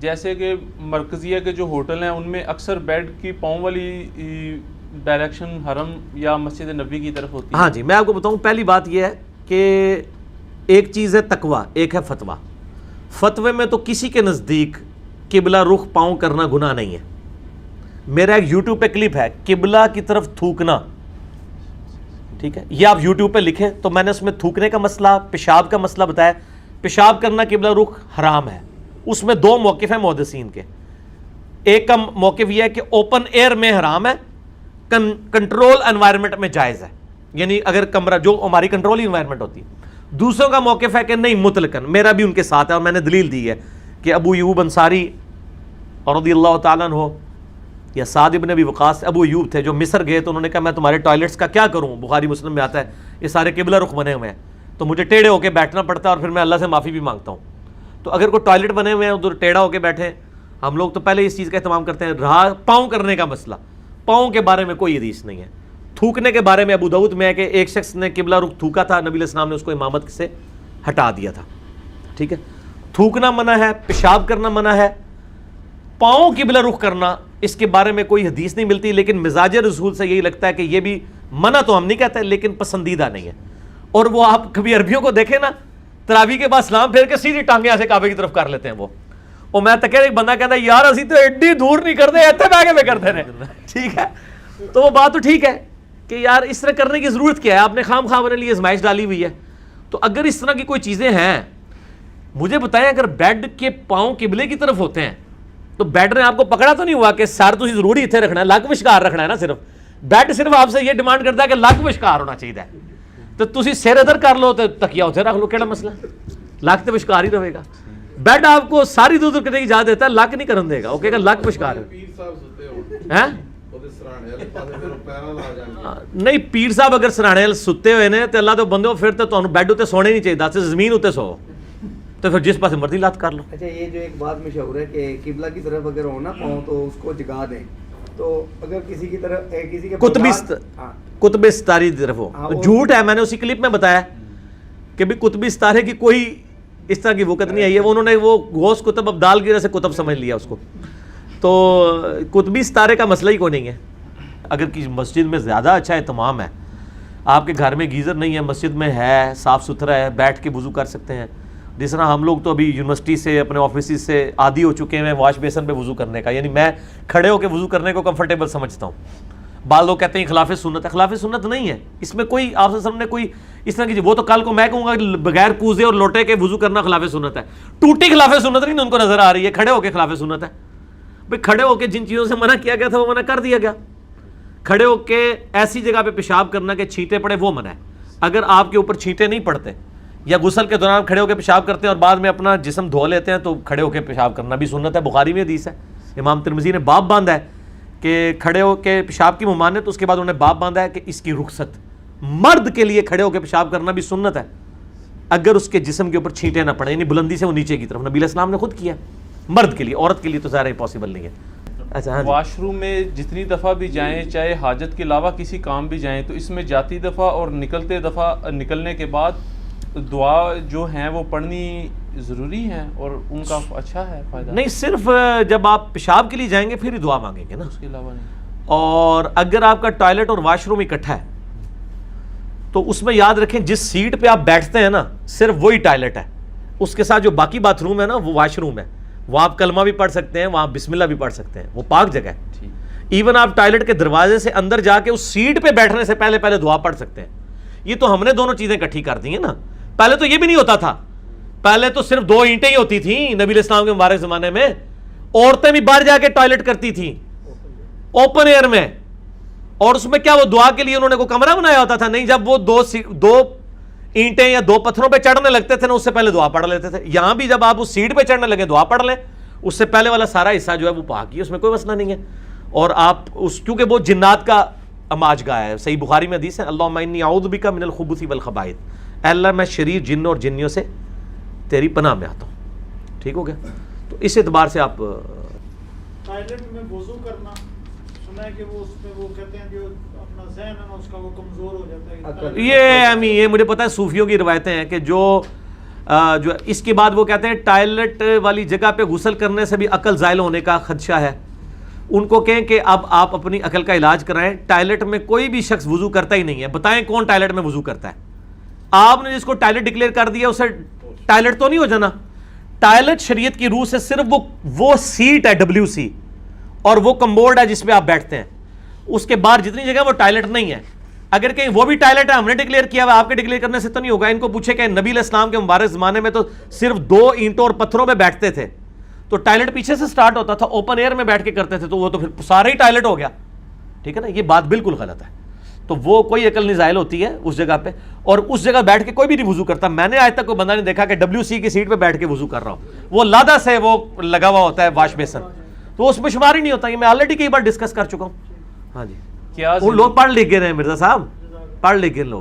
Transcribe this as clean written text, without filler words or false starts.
جیسے کہ مرکزیہ کے جو ہوٹل ہیں ان میں اکثر بیڈ کی پاؤں والی ڈائریکشن حرم یا مسجد نبوی کی طرف ہوتی ہے. ہاں جی، میں آپ کو بتاؤں پہلی بات یہ ہے کہ ایک چیز ہے تقویٰ، ایک ہے فتویٰ. فتوے میں تو کسی کے نزدیک قبلہ رخ پاؤں کرنا گناہ نہیں ہے. میرا ایک یوٹیوب پہ کلپ ہے قبلہ کی طرف تھوکنا، ٹھیک ہے، یہ آپ یوٹیوب پہ لکھیں تو میں نے اس میں تھوکنے کا مسئلہ، پیشاب کا مسئلہ بتایا. پیشاب کرنا قبلہ رخ حرام ہے. اس میں دو موقف ہیں محدثین کے. ایک کا موقف یہ ہے کہ اوپن ایئر میں حرام ہے، کنٹرول انوائرمنٹ میں جائز ہے، یعنی اگر کمرہ جو ہماری کنٹرول انوائرمنٹ ہوتی ہے. دوسروں کا موقف ہے کہ نہیں مطلقاً، میرا بھی ان کے ساتھ ہے اور میں نے دلیل دی ہے کہ ابو ایوب انصاری رضی اللہ تعالیٰ عنہ یا سعد ابن ابی وقاص ابو ایوب تھے جو مصر گئے تو انہوں نے کہا میں تمہارے ٹوائلٹس کا کیا کروں، بخاری مسلم میں آتا ہے یہ سارے قبلہ رخ بنے ہوئے ہیں تو مجھے ٹیڑھے ہو کے بیٹھنا پڑتا ہے اور پھر میں اللہ سے معافی بھی مانگتا ہوں. تو اگر کوئی ٹوائلٹ بنے ہوئے ہیں ادھر ٹیڑھا ہو کے بیٹھے، ہم لوگ تو پہلے اس چیز کا اہتمام کرتے ہیں. رہا پاؤں کرنے کا مسئلہ، پاؤں کے بارے میں کوئی حدیث نہیں ہے. تھوکنے کے بارے میں ابو داؤد میں ہے کہ ایک شخص نے قبلہ رخ تھوکا تھا، نبی علیہ السلام نے اس کو امامت سے ہٹا دیا تھا. ٹھیک ہے، تھوکنا منع ہے، پیشاب کرنا منع ہے. پاؤں قبلہ رخ کرنا اس کے بارے میں کوئی حدیث نہیں ملتی، لیکن مزاج رسول سے یہی لگتا ہے کہ یہ بھی منع تو ہم نہیں کہتے لیکن پسندیدہ نہیں ہے. اور وہ آپ کبھی عربیوں کو دیکھیں نا، تراویح کے بعد سلام پھیر کے سیدھی ٹانگیں ایسے کعبے کی طرف کر لیتے ہیں. وہ میں تک ایک بندہ کہتا ہے یار اسی تو ایڈی دور نہیں کرتے ایتھے بیگے میں کرتے ہیں. ٹھیک ہے، تو وہ بات تو ٹھیک ہے کہ یار اس طرح کرنے کی ضرورت کیا ہے، آپ نے خام خواہ اپنے لیے ازمائش ڈالی ہوئی ہے. تو اگر اس طرح کی کوئی چیزیں ہیں مجھے بتائیں، اگر بیڈ کے پاؤں قبلے کی طرف ہوتے ہیں تو بیڈ نے آپ کو پکڑا تو نہیں ہوا کہ سر تسی ضروری اتنے رکھنا ہے، لک وشکار رکھنا ہے نا. صرف بیڈ صرف آپ سے یہ ڈیمانڈ کرتا ہے کہ لک وشکار ہونا چاہیے. تو تسی سر ادھر کر لو تو تکیا اتنے رکھ لو، کیڑا مسئلہ، لک تو وشکار ہی رہے گا. بیڈ آپ کو ساری دور کرنے کی اجازت دیتا ہے، لک نہیں کرن دے گا، وہ کہے گا لک وشکار ہے. نہیں پیر صاحب اگر سرانے ستے ہوئے نے تو اللہ تو بندے پھر تو تمہیں بیڈ اتنے سونے نہیں چاہیے، زمین اتنے سو تو پھر جس پاس مرضی لات کر لو. اچھا یہ جو ایک بات مشہور ہے کہ قبلہ کی طرف اگر ہو نا پاؤں تو اس کو جگا دیں، تو اگر کسی کی طرف کسی کے قطب ستاری کی طرف ہو تو جھوٹ ہے. میں نے اسی کلپ میں بتایا کہ بھی قطب ستارے کی کوئی اس طرح کی وقت نہیں آئی ہے. انہوں نے وہ غوث قطب ابدال کی وجہ سے قطب سمجھ لیا اس کو. تو قطبی ستارے کا مسئلہ ہی کوئی نہیں ہے. اگر کسی مسجد میں زیادہ اچھا اہتمام ہے، آپ کے گھر میں گیزر نہیں ہے، مسجد میں ہے، صاف ستھرا ہے، بیٹھ کے وضو کر سکتے ہیں. جس طرح ہم لوگ تو ابھی یونیورسٹی سے اپنے آفیسز سے عادی ہو چکے ہیں واش بیسن پہ وضو کرنے کا، یعنی میں کھڑے ہو کے وضو کرنے کو کمفرٹیبل سمجھتا ہوں. بعض لوگ کہتے ہیں خلاف سنت ہے، خلاف سنت نہیں ہے. اس میں کوئی آپ سے نے کوئی اس طرح کی وہ تو کل کو میں کہوں گا کہ بغیر کوزے اور لوٹے کے وضو کرنا خلاف سنت ہے. ٹوٹی خلاف سنت نہیں ان کو نظر آ رہی ہے، کھڑے ہو کے خلاف سنت ہے. بھائی کھڑے ہو کے جن چیزوں سے منع کیا گیا تھا وہ منع کر دیا گیا. کھڑے ہو کے ایسی جگہ پہ پیشاب کرنا کہ چھینٹے پڑے وہ منع ہے. اگر آپ کے اوپر چھینٹے نہیں پڑتے یا غسل کے دوران کھڑے ہو کے پیشاب کرتے ہیں اور بعد میں اپنا جسم دھو لیتے ہیں تو کھڑے ہو کے پیشاب کرنا بھی سنت ہے. بخاری میں حدیث ہے، امام ترمذی نے باب باندھا ہے کہ کھڑے ہو کے پیشاب کی ممانعت، اس کے بعد انہوں نے باب باندھا ہے کہ اس کی رخصت، مرد کے لیے کھڑے ہو کے پیشاب کرنا بھی سنت ہے اگر اس کے جسم کے اوپر چھینٹے نہ پڑے، یعنی بلندی سے وہ نیچے کی طرف. نبی علیہ السلام نے خود کیا مرد کے لیے، عورت کے لیے تو ظاہر ہے پاسبل نہیں ہے. اچھا واش روم میں جتنی دفعہ بھی جائیں، چاہے حاجت کے علاوہ کسی کام بھی جائیں، تو اس میں جاتی دفعہ اور نکلنے کے بعد دعا جو ہیں وہ پڑھنی ضروری ہے اور ان کا اچھا ہے فائدہ؟ نہیں، صرف جب آپ پیشاب کے لیے جائیں گے پھر ہی دعا مانگیں گے نا، اس کے علاوہ نہیں. اور اگر آپ کا ٹوائلٹ اور واش روم اکٹھا ہے تو اس میں یاد رکھیں جس سیٹ پہ آپ بیٹھتے ہیں نا صرف وہی ٹوائلٹ ہے، اس کے ساتھ جو باقی باتھ روم ہے نا وہ واش روم ہے. وہاں آپ کلمہ بھی پڑھ سکتے ہیں، وہاں بسم اللہ بھی پڑھ سکتے ہیں، وہ پاک جگہ ہے. ایون آپ ٹوائلٹ کے دروازے سے اندر جا کے اس سیٹ پہ بیٹھنے سے پہلے دعا پڑھ سکتے ہیں. یہ تو ہم نے دونوں چیزیں اکٹھی کر دی ہیں نا. پہلے تو یہ بھی نہیں ہوتا تھا، پہلے تو صرف 2 اینٹیں ہی ہوتی تھیں نبی علیہ السلام کے مبارک زمانے میں. عورتیں بھی باہر جا کے ٹوائلٹ کرتی تھیں اوپن ایئر میں، اور اس میں کیا وہ دعا کے لیے انہوں نے کوئی کمرہ بنایا ہوتا تھا؟ نہیں. جب وہ 2 اینٹیں یا 2 پتھروں پہ چڑھنے لگتے تھے نا اس سے پہلے دعا پڑھ لیتے تھے. یہاں بھی جب آپ اس سیٹ پہ چڑھنے لگے دعا پڑھ لیں، اس سے پہلے والا سارا حصہ جو ہے وہ پاک ہی ہے، اس میں کوئی مسئلہ نہیں ہے. اور آپ کیونکہ وہ جنات کا اماج گاہ ہے. صحیح بخاری میں حدیث ہے، اللہم انی اعوذ بک من الخبث والخبائث، اے اللہ میں شریر جنوں اور جنیوں سے تیری پناہ میں آتا ہوں. ٹھیک ہو گیا؟ تو اس اعتبار سے آپ ٹوائلٹ میں وضو کرنا سنا ہے کہ وہ اس میں وہ کہتے ہیں جو اپنا ذہن ہے نا اس کا وہ کمزور ہو جاتا ہے. یہ مجھے پتا ہے صوفیوں کی روایتیں ہیں کہ جو جو اس کے بعد وہ کہتے ہیں ٹائلٹ والی جگہ پہ غسل کرنے سے بھی عقل زائل ہونے کا خدشہ ہے. ان کو کہیں کہ اب آپ اپنی عقل کا علاج کرائیں, ٹائلٹ میں کوئی بھی شخص وضو کرتا ہی نہیں ہے, بتائیں کون ٹائلٹ میں وضو کرتا ہے؟ آپ نے جس کو ٹائلٹ ڈکلیئر کر دیا اسے ٹائلٹ تو نہیں ہو جانا. ٹائلٹ شریعت کی روح سے صرف وہ سیٹ ہے WC اور وہ کمبورڈ ہے جس پہ آپ بیٹھتے ہیں, اس کے باہر جتنی جگہ وہ ٹائلٹ نہیں ہے. اگر کہیں وہ بھی ٹائلٹ ہے, ہم نے ڈکلیئر کیا ہوا, آپ کے ڈکلیئر کرنے سے تو نہیں ہوگا. ان کو پوچھے کہ نبی علیہ السلام کے مبارک زمانے میں تو صرف 2 اینٹوں اور پتھروں میں بیٹھتے تھے, تو ٹائلٹ پیچھے سے سٹارٹ ہوتا تھا, اوپن ایئر میں بیٹھ کے کرتے تھے, تو وہ تو پھر سارے ہی ٹائلٹ ہو گیا. ٹھیک ہے نا, یہ بات بالکل غلط ہے. تو وہ کوئی عقل نہیں زائل ہوتی ہے اس جگہ پہ, اور اس جگہ بیٹھ کے کوئی بھی نہیں وضو کرتا. میں نے آج تک کوئی بندہ نہیں دیکھا کہ WC کی سیٹ پہ بیٹھ کے وضو کر رہا ہوں. وہ لادہ سے وہ لگا ہوا ہوتا ہے واش بیسن, تو اس میں شمار ہی نہیں ہوتا. یہ میں آلریڈی کئی بار ڈسکس کر چکا ہوں. ہاں جی, کیا وہ لوگ پڑھ لکھ گئے ہیں مرزا صاحب, پڑھ لکھ گئے لوگ.